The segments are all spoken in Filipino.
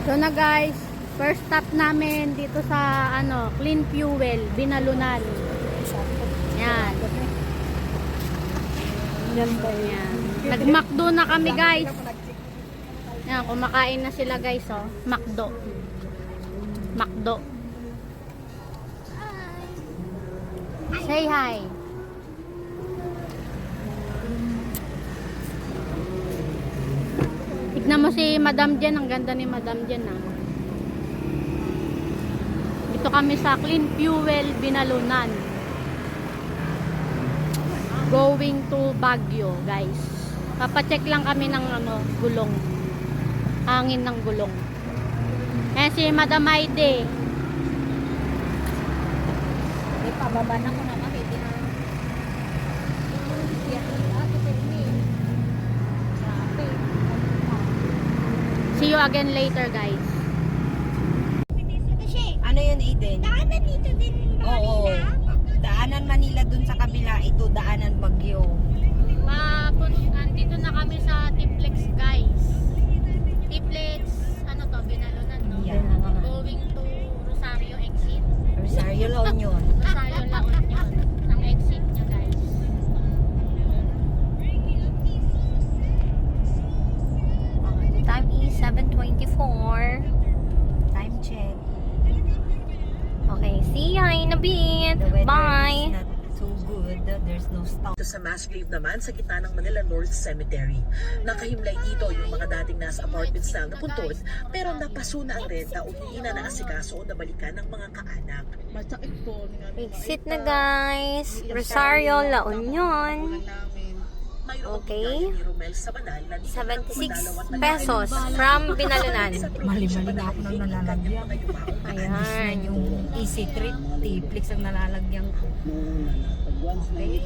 So na guys, first stop namin dito sa Clean Fuel, Binalunan. Yan. Yan. Nag-McDo na kami guys. Yan, kumakain na sila guys, oh. McDo. McDo. Say hi. Tignan mo si Madam Jen, ang ganda ni Madam Jen, ah. Dito kami sa Clean Fuel, Binalunan. Going to Baguio, guys. Papacheck lang kami ng gulong. Hangin ng gulong. Ayan si Madam Aide. May pababa na ko na makiti na. See you again later, guys. Ano yun, Aiden? Daanan dito din Oo. Daanan Manila dun sa kabila. Ito, daanan Baguio. Andito na kami sa Tiplex, guys. Tiplex, Binalunan, no? Yeah. Going to Rosario exit. Rosario La Union. Rosario La Union. Ang exit niya, guys. Time is 7:24. Time check. Okay, see ya in a bit. The weather Bye. is not so good. There's no stop. Sa mass grave naman sa gitna ng Manila North Cemetery. Nakahimlay dito yung mga dating nasa apartment style na puntod, pero napasuna ang renta o hindi na naasikaso o nabalikan ng mga kaanak. Exit na guys. Rosario La Union. Mayroong Okay. ni Romel Sabanal na di 76 pesos from Binalunan. Mali-mali na ako nang nalalagyan. Ayan. Yung easy trip, T-Flix ang nalalagyan ko. Okay.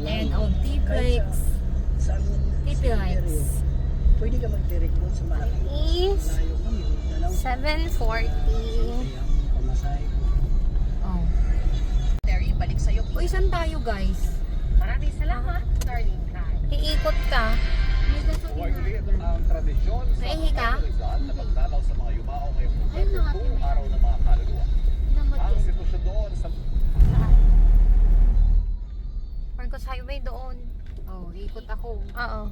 And on T-Flix. T-Flix. Pwede ka mag-direct doon sa malaki. Is 740. Oh. Terry, balik sa'yo. Uy, saan tayo guys? Maraming salamat, Darling Kai. Iikot ka. Ulit ang tradisyon sa Maihi ka? Rizal na magdalaw sa mga yumao ngayong November 2, araw ng mga kaluluwa. Ang sitwasyon doon sa Marcos Highway doon. Oh, ikot ako. Oo.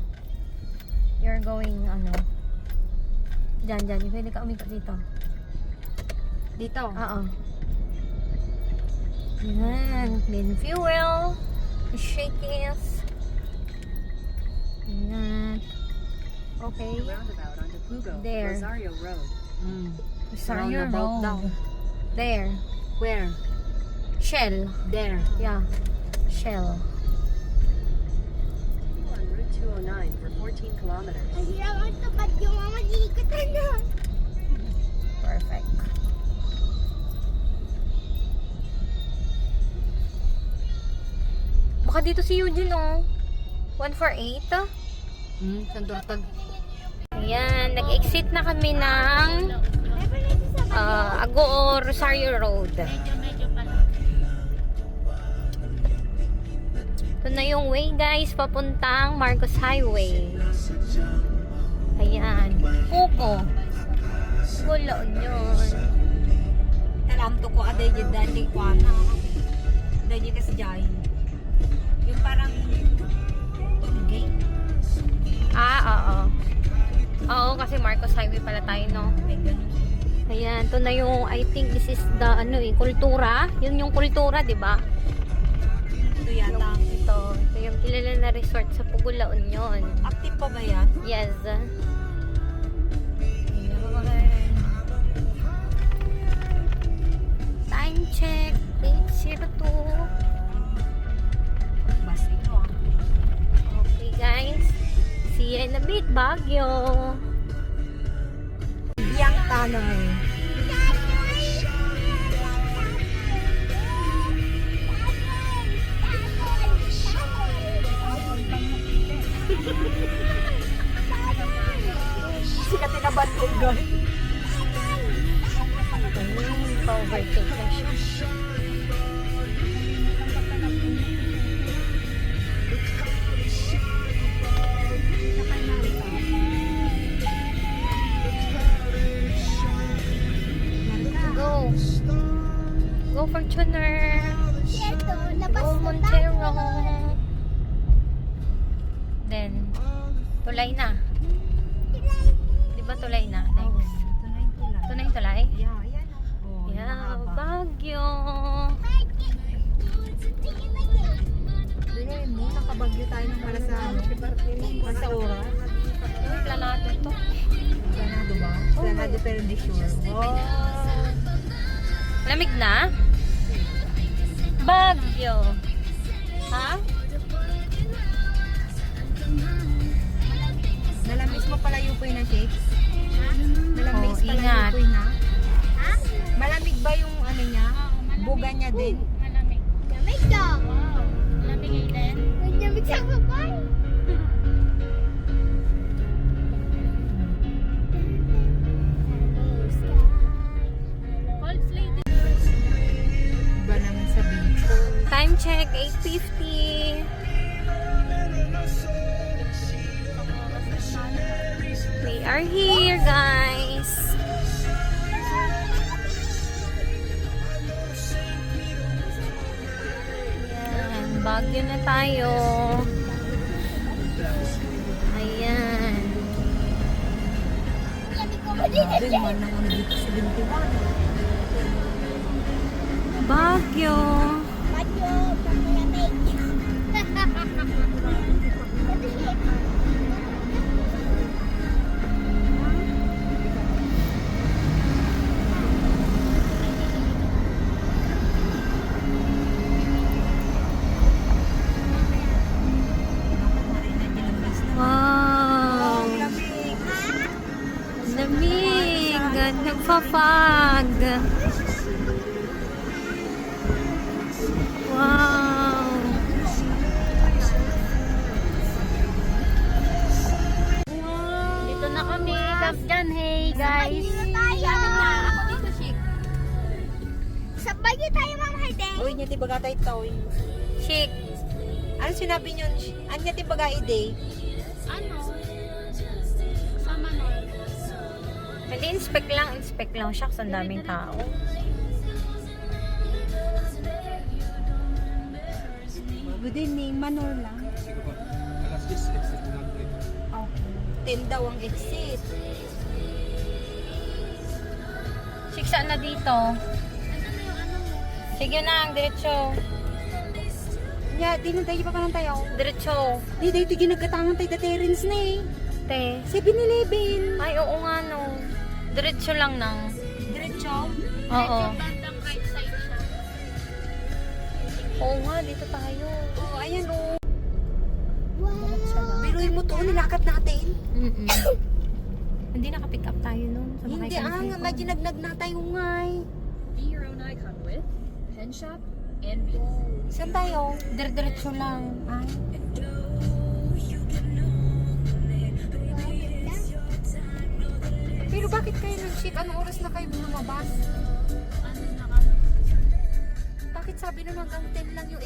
You're going, Diyan. Pwede ka umikot dito. Dito. Oo. Yan. Clean fuel. Shakies. Yan. Okay. Roundabout onto Pugo, There. Rosario Road. Rosario Roundabout daw. Road. There. Where? Shell. There. Yeah. Shell. On Route 209 for 14 kilometers. Kasi naman tapat yung mga malikot na. Perfect. Baka dito si Eugene, oh. 148. Sandurtag. Ayan, nag-exit na kami ng Agoo Rosario Road. Medyo pala. Ito na yung way guys, papuntang Marcos Highway. Ayan. Puko. Gulon yun. Alam to ko aday dyan dati ko na. Aday dyan kasi dyan. Yung parang toll gate. Oo. Oo, kasi Marcos Highway pala tayo, no? May ganun. Ayan, ito na yung, I think this is the, kultura. Yun yung kultura, di ba? Ito yata. Ito yung kilala na resort sa Pugo, La Union. Active pa ba yan? Yes. Time check, 8:02. Bus ito ah. Okay guys, see you in a bit, Baguio. Biyang Tunnel. Sikat na ba ito guys? Pa-overtake na siya. Go Fortuner! Ito, labas Go na Montero! tayo. Then, tulay na. Di ba tulay na? Next. Tunay. Tulay? Yeah, yan o. Oh, Yeah, Baguio! Bigay mo, nakabagyo tayo ng para sa sa oras. Uy, planado to. Planado ba? Planado pero hindi sure. Oh. Lamig na? Baguio! Ha? Nalamis mo pala yung puy na shakes? Nalamis Oh, pala ingat. yung puy na? Malamig ba yung ano niya? Buga niya din? Lamig daw. Lamig din. Lamig sa kapal. Iba naman sa beach. Time check, 8:50. We are here, guys. Yan, Baguio na tayo. Ayan. Grabe man ang ano dito sa 21. Baguio. Badyo, pagmalamig. Wow. Lamig. Lamig. Nagpapag. Wow. Dito na kami. Camp dyan, hey guys. Sa bagyo tayo, Ma'am Hayden. Uy, niya tibaga tayo toy. Chic. Ano sinabi niyo? Ano niya tibaga ide? Ano? Sa Manol. Hindi, inspect lang. Shucks, ang daming tao. Within ni Manor lang. Alas 10, exit na natin. Okay. 10 daw ang exit. Chic, saan na dito? Sige na, ang diretso. Nya, di na tayo pa ka tayo. Diretso. Di tayo ginagatangan tayo Terence na eh. Te. 7-Eleven. Ay, oo nga no. Diretso lang nang. Diretso. Oo. Bandang right side siya. Oo nga, dito tayo. Oh, ayan oh. Diretso lang. Biruin mo to, nilakad natin. Mm-mm. Hindi naka-pick up tayo nun. Hindi madinagnag na tayo nga eh. Be your own icon with Pen Shop and Beats. Saan tayo? Diretso lang. Ay. Pero bakit kayo nag-ship? Anong oras na kayo lumabas? Ano na kami? Bakit sabi nun hanggang 10 lang yung